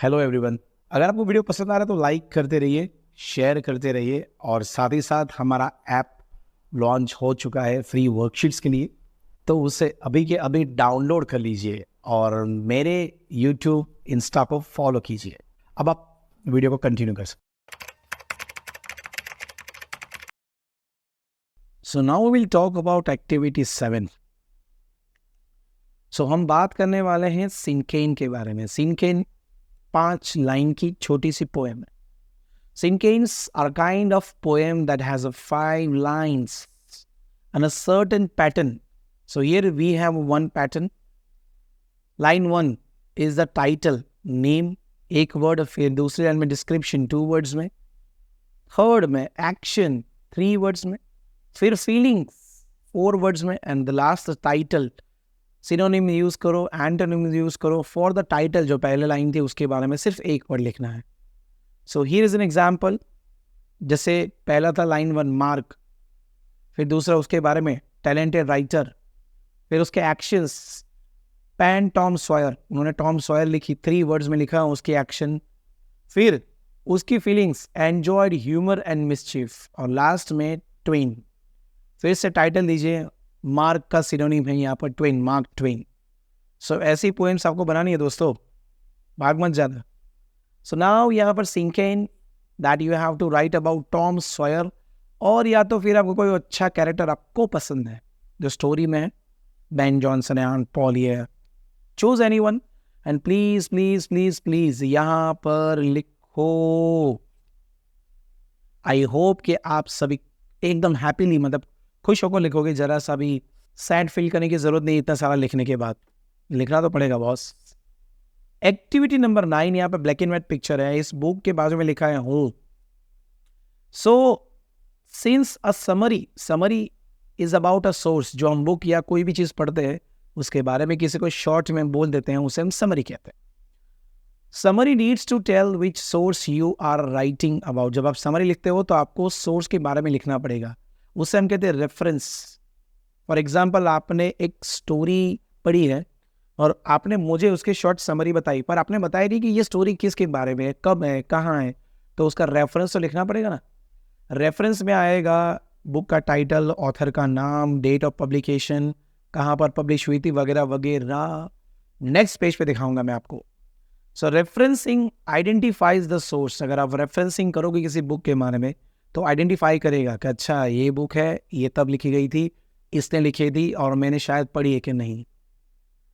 Hello everyone. अगर आपको video पसंद आ रहा है तो लाइक करते रहिए, शेयर करते रहिए और साथ ही साथ हमारा ऐप लॉन्च हो चुका है फ्री वर्कशीट्स के लिए, तो उसे अभी के अभी डाउनलोड कर लीजिए और मेरे यूट्यूब इंस्टा को फॉलो कीजिए। अब आप वीडियो को कंटिन्यू कर सकते। So now will talk about activity 7। सो हम बात करने वाले हैं सिनकेन के बारे में। सिनकेन 5 लाइन की छोटी सी पोएम है। Cinquains are a kind of poem that has 5 lines and a certain pattern. So here we have one pattern. Line 1 is the title, name, एक word, फिर दूसरे लाइन में description 2 words में, third में action 3 words में, फिर feelings 4 words में, and the last the title. Synonym use करो, एंटोनिम यूज करो फॉर द टाइटल। जो पहले लाइन थी उसके बारे में सिर्फ एक वर्ड लिखना है। So here is an example. जैसे पहला था लाइन 1 मार्क, फिर दूसरा उसके बारे में टैलेंटेड राइटर, फिर उसके एक्शंस पैन टॉम सॉयर, उन्होंने टॉम सॉयर लिखी 3 वर्ड्स में लिखा उसके एक्शन, फिर उसकी feelings enjoyed humour and mischief, और लास्ट में ट्वेन। फिर से टाइटल दीजिए, मार्क का सिनोनिम है यहाँ पर ट्वेन, मार्क ट्वेन। सो ऐसी पोएम्स आपको बनानी है दोस्तों, भाग मत जाना। सो नाउ यहाँ पर सिंकेन that you have to write about Tom Sawyer, और या तो फिर आपको कोई अच्छा कैरेक्टर आपको पसंद है जो स्टोरी में है, बेन जॉनसन है, पॉल है, choose anyone and please please please please यहाँ पर लिखो। आई होप कि आप सभी एकदम हैप्पीली, मतलब खुश होकर लिखोगे, जरा सा भी सैड फील करने की जरूरत नहीं। इतना सारा लिखने के बाद लिखना तो पड़ेगा बॉस। एक्टिविटी नंबर 9, यहाँ पे ब्लैक एंड व्हाइट पिक्चर है, इस बुक के बाजू में लिखा है हूँ। So since a summary is about a source, जो हम बुक या कोई भी चीज पढ़ते हैं उसके बारे में किसी को शॉर्ट में बोल देते हैं, उसे हम समरी कहते हैं। Summary needs to tell which source you are writing about. जब आप समरी लिखते हो तो आपको सोर्स के बारे में लिखना पड़ेगा, उसे हम कहते हैं रेफरेंस। फॉर एग्जाम्पल, आपने एक स्टोरी पढ़ी है और आपने मुझे उसके शॉर्ट समरी बताई, पर आपने बताया नहीं कि ये स्टोरी किसके बारे में है, कब है, कहाँ है, तो उसका रेफरेंस तो लिखना पड़ेगा ना। रेफरेंस में आएगा बुक का टाइटल, ऑथर का नाम, डेट ऑफ पब्लिकेशन, कहाँ पर पब्लिश हुई थी, वगैरह वगैरह। नेक्स्ट पेज पे दिखाऊंगा मैं आपको। सो रेफरेंसिंग आइडेंटिफाइज द सोर्स। अगर आप रेफरेंसिंग करोगे किसी बुक के बारे में तो आइडेंटिफाई करेगा कि अच्छा ये बुक है, ये तब लिखी गई थी, इसने लिखी थी और मैंने शायद पढ़ी है कि नहीं।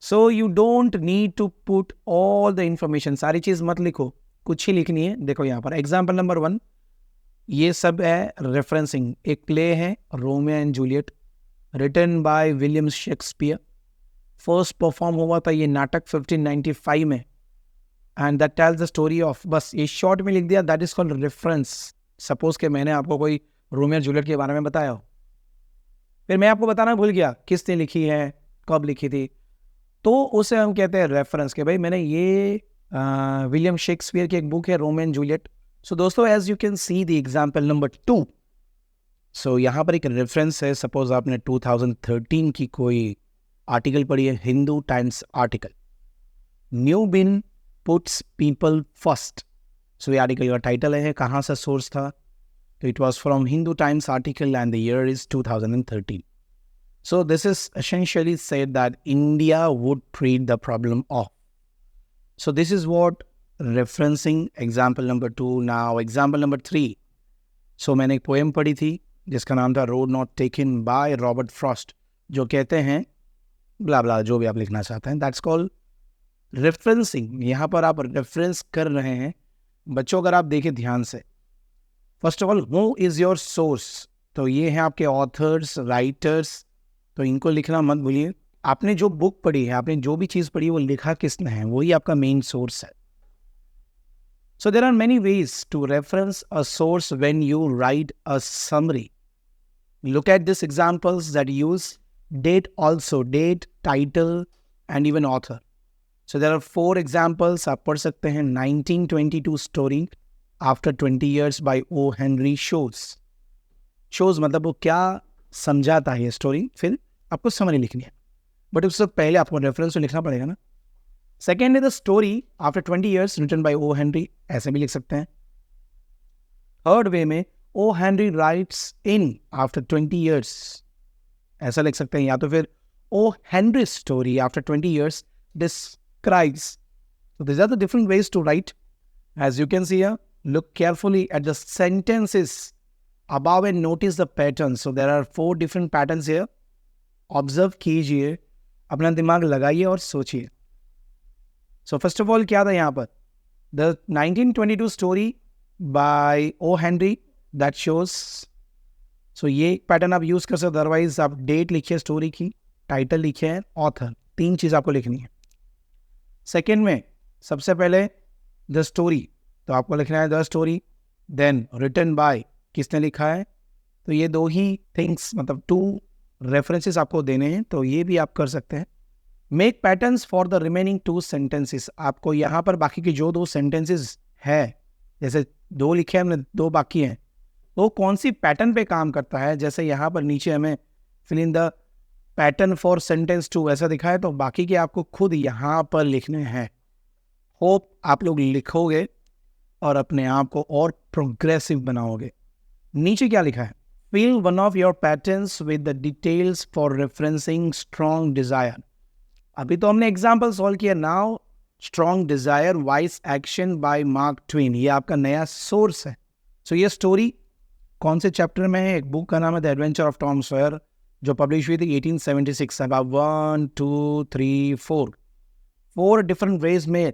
So you don't need to put all the information, सारी चीज मत लिखो, कुछ ही लिखनी है। देखो यहाँ पर एग्जाम्पल नंबर 1, ये सब है रेफरेंसिंग। एक प्ले है Romeo and Juliet, written by William Shakespeare. First perform हुआ था ये नाटक 1595 में, and that tells the story of, बस ये शॉर्ट में लिख दिया, that is called reference. Suppose के मैंने आपको कोई रोमियो जूलियट के बारे में बताया हो, फिर मैं आपको बताना भूल गया किसने लिखी है, कब लिखी थी, तो उसे हम कहते हैं रेफरेंस। के भाई मैंने ये विलियम शेक्सपियर की एक बुक है रोमियो एंड जूलियट। सो दोस्तों, as you can see the example number 2। So यहाँ पर एक रेफरेंस है। सपोज आपने 2013 की कोई आर्टिकल पढ़ी है, हिंदू टाइम्स आर्टिकल, न्यू बिन पुट्स पीपल फर्स्ट। सो ये आर्टिकल का टाइटल है, कहाँ से सोर्स था, तो it was from Hindu times article and the year is 2013. So this is essentially said that India would treat the problem of. So this is what referencing example number 2. Now example number 3. So मैंने एक poem पढ़ी थी जिसका नाम था road not taken by Robert Frost, जो कहते हैं ब्ला ब्ला, जो भी आप लिखना चाहते हैं, दैट्स कॉल्ड रेफरेंसिंग। यहाँ पर आप रेफरेंस कर रहे हैं। बच्चों अगर आप देखें ध्यान से, first of all who is your source, तो ये हैं आपके ऑथर्स, राइटर्स, तो इनको लिखना मत भूलिए। आपने जो बुक पढ़ी है, आपने जो भी चीज पढ़ी है, वो लिखा किसने है, वही आपका मेन सोर्स है। So there are many ways to reference a source when you write a summary. Look at this examples that use date also, date, title and even author. So there are 4 examples आप पढ़ सकते हैं। 1922 story after 20 years by O Henry shows. Shows मतलब वो क्या समझाता है ये स्टोरी, फिर आपको समरी लिखनी है, बट उससे पहले आपको रेफरेंस तो लिखना पड़ेगा ना। Second is the story after 20 years written by O Henry, ऐसे भी लिख सकते हैं. थर्ड वे में O Henry writes in after 20 years, ऐसा लिख सकते हैं. या तो फिर O Henry story after 20 years describes. So these are the different ways to write. As you can see here, look carefully at the sentences above and notice the patterns. So there are 4 different patterns here. Observe कीजिए, अपना दिमाग लगाइए और सोचिए. So first of all क्या था यहाँ पर? The 1922 story by O. Henry that shows. So ये एक पैटर्न आप यूज कर सकते, अदरवाइज आप डेट लिखिए स्टोरी की, टाइटल लिखिए, ऑथर, 3 चीज आपको लिखनी है. सेकेंड में सबसे पहले द स्टोरी, तो आपको लिखना है the story, then written by, किसने लिखा है. तो ये 2 ही थिंग्स, मतलब 2 रेफरेंसेस आपको देने हैं, तो ये भी आप कर सकते हैं. Make patterns for the remaining 2 sentences. आपको यहाँ पर बाकी के जो 2 सेंटेंसेस है, जैसे 2 लिखे हमने, 2 बाकी हैं, तो कौन सी पैटर्न पे काम करता है. जैसे यहाँ पर नीचे हमें fill in the pattern for sentence 2 ऐसा दिखा है, तो बाकी के आपको खुद यहाँ पर लिखने हैं. होप आप लोग लिखोगे और अपने आप को और प्रोग्रेसिव बनाओगे. नीचे क्या लिखा है? Fill one of your patterns with the details for referencing strong desire. अभी तो हमने एग्जाम्पल सॉल्व किया. Now strong desire wise action by Mark Twain, ये आपका नया सोर्स है. सो ये स्टोरी कौन से चैप्टर में है? एक बुक का नाम है the adventure of Tom Sawyer, जो पब्लिश हुई थी 1876. अब 1 2 3 4 डिफरेंट वेज में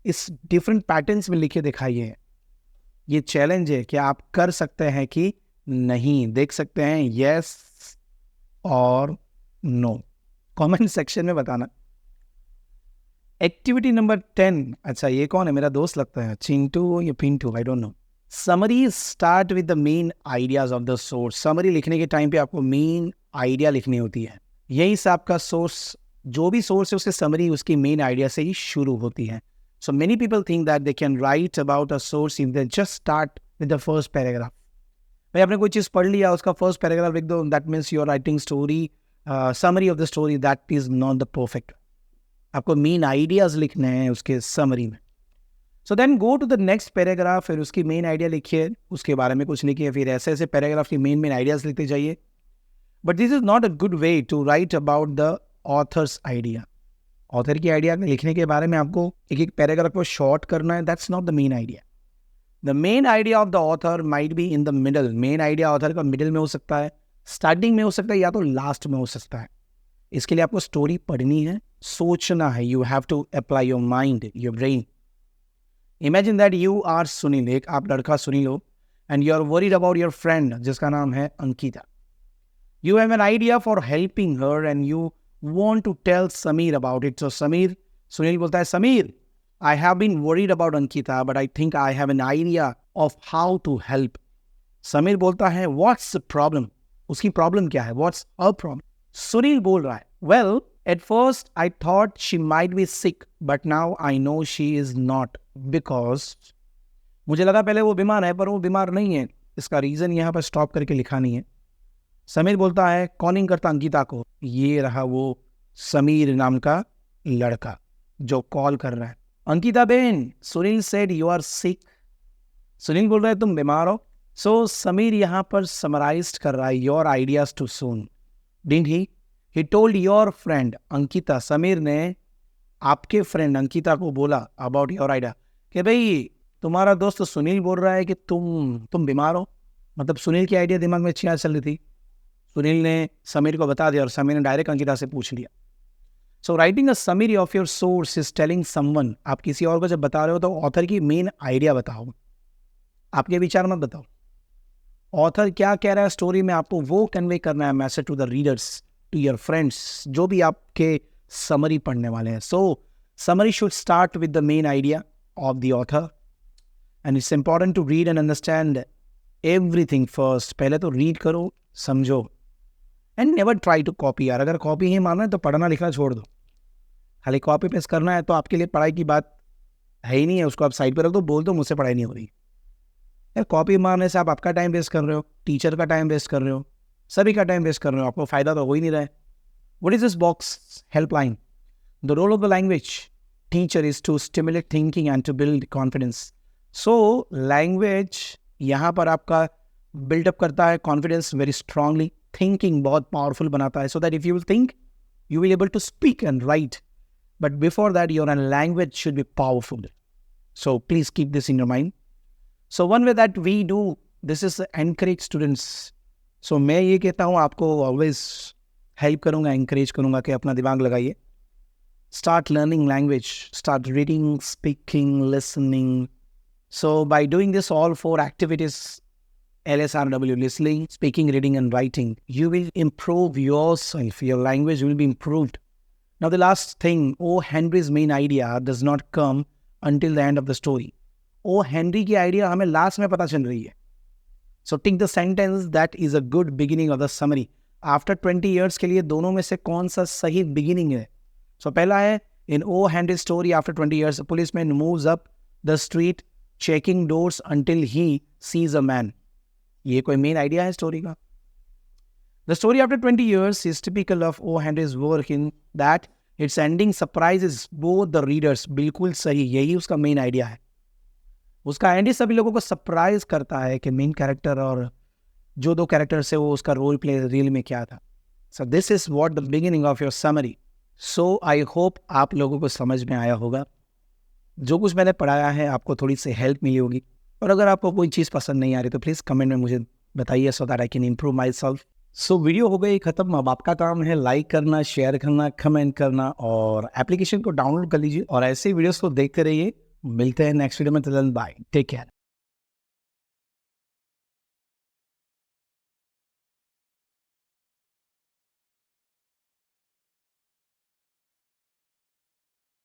इस डिफरेंट पैटर्न्स में लिखे दिखाइए हैं. ये चैलेंज है कि आप कर सकते हैं कि नहीं. देख सकते हैं यस और नो, कमेंट सेक्शन में बताना. Activity number 10. अच्छा, ये कौन है? मेरा दोस्त लगता है, चिंटू या Pintu, I don't know. Summary start with the main ideas of the source. Summary लिखने के टाइम पे आपको मेन आइडिया लिखनी होती है. यही से आपका सोर्स, जो भी सोर्स है उसके समरी उसकी मेन आइडिया से ही शुरू होती है. So many people think that they can write about a source if they just start with the first paragraph. भाई आपने कोई चीज़ पढ़ लिया, उसका फर्स्ट पैराग्राफ लिख दो, that means you are writing story, summary of the story. That is not the perfect. आपको main ideas लिखने हैं उसके समरी में. So then go to the next paragraph, फिर उसकी मेन आइडिया लिखिए, उसके बारे में कुछ लिखिए, फिर ऐसे ऐसे पैराग्राफ की मेन आइडियाज लिखते जाइए. But this is not a good way to write about the author's idea. Author की आइडिया लिखने के बारे में आपको एक एक पैराग्राफ को शॉर्ट करना है. That's not the main idea. The main idea of the author might be in the middle. Main idea author का मिडल में हो सकता है, स्टार्टिंग में हो सकता है, या तो लास्ट में हो सकता है. इसके लिए आपको स्टोरी पढ़नी है, सोचना है. You have to apply your mind, your brain. Imagine that you are Sunil, एक आप लड़का सुनील हो, and you are worried about your friend जिसका नाम है Ankita. You have an idea for helping her and you want to tell Samir about it. So Samir, Sunil बोलता है, Samir, I have been worried about Ankita, but I think I have an idea of how to help. Samir बोलता है, what's the problem? उसकी problem क्या है? What's her problem? Sunil बोल रहा है, well, at first I thought she might be sick, but now I know she is not, because मुझे लगा पहले वो बीमार है, पर वो बीमार नहीं है. इसका रीजन यहाँ पर स्टॉप करके लिखा नहीं है. समीर बोलता है, कॉलिंग करता अंकिता को. ये रहा वो समीर नाम का लड़का जो कॉल कर रहा है. अंकिता बेन, Sunil said you are sick. Sunil बोल रहा है तुम बीमार हो. सो समीर यहाँ पर समराइज कर रहा है your ideas too soon. Didn't he told your friend Ankita. Sameer ने आपके फ्रेंड अंकिता को बोला अबाउट योर आइडिया, कि भाई तुम्हारा दोस्त सुनील बोल रहा है कि तुम बीमार हो. मतलब सुनील की आइडिया दिमाग में अच्छी चल रही थी. सुनील ने समीर को बता दिया और समीर ने डायरेक्ट अंकिता से पूछ लिया. So writing a summary of your source is telling someone. आप किसी और को जब बता रहे हो तो ऑथर की मेन आइडिया बताओ, आपके विचार मत बताओ. ऑथर क्या कह रहा है स्टोरी में, आपको वो कन्वे करना है message to the readers, to your friends, जो भी आपके समरी पढ़ने वाले हैं. So summary should start with the main idea of the author, and it's important to read and understand everything first. पहले तो रीड करो, समझो, and never try to copy. यार अगर कॉपी ही मारना है तो पढ़ना लिखना छोड़ दो. खाली कॉपी पेस्ट करना है तो आपके लिए पढ़ाई की बात है ही नहीं है. उसको आप साइड पर रख दो, बोल दो मुझसे पढ़ाई नहीं हो रही. यार कॉपी मारने से आप आपका टाइम वेस्ट कर रहे हो, टीचर का टाइम वेस्ट कर रहे हो, सभी का टाइम वेस्ट कर रहे हो. आपको फायदा तो हो ही नहीं रहा है. What is this box helpline? The role of the language. teacher is to stimulate thinking and to build confidence. So language यहाँ पर आपका build up करता है confidence very strongly, thinking बहुत powerful बनाता है, so that if you will think, you will be able to speak and write. But before that, your language should be powerful. So please keep this in your mind. So one way that we do this is encourage students. So मैं ये कहता हूँ आपको always help करूँगा, encourage करूँगा कि अपना दिमाग लगाइए. Start learning language, start reading, speaking, listening. So by doing this all 4 activities, LSRW, listening, speaking, reading and writing, you will improve yourself. Your language will be improved. Now the last thing, O. Henry's main idea does not come until the end of the story. O. Henry की idea हमें last में पता चल रही है. So take the sentence that is a good beginning of the summary. After 20 years के लिए दोनों में से कौन सा सही beginning है? So पहला है, in O. Henry's story, after 20 years, a policeman moves up the street checking doors until he sees a man. ये कोई main idea है story का. The story after 20 years is typical of O. Henry's work in that its ending surprises both the readers. बिल्कुल सही, यही उसका main idea है. उसका एंड सभी लोगों को सरप्राइज करता है कि मेन कैरेक्टर और जो 2 कैरेक्टर से वो उसका रोल प्ले रियल में क्या था. So this is what the beginning of your summary. So I hope आप लोगों को समझ में आया होगा. जो कुछ मैंने पढ़ाया है आपको थोड़ी सी हेल्प मिली होगी. और अगर आपको कोई चीज़ पसंद नहीं आ रही तो प्लीज़ कमेंट में मुझे बताइए, so that I can improve my self. So video हो गई ख़त्म. अब आपका काम है लाइक करना, शेयर करना, कमेंट करना और एप्लीकेशन को डाउनलोड कर लीजिए और ऐसे वीडियोस को देखते रहिए. मिलते हैं नेक्स्ट वीडियो में. Bye, take care.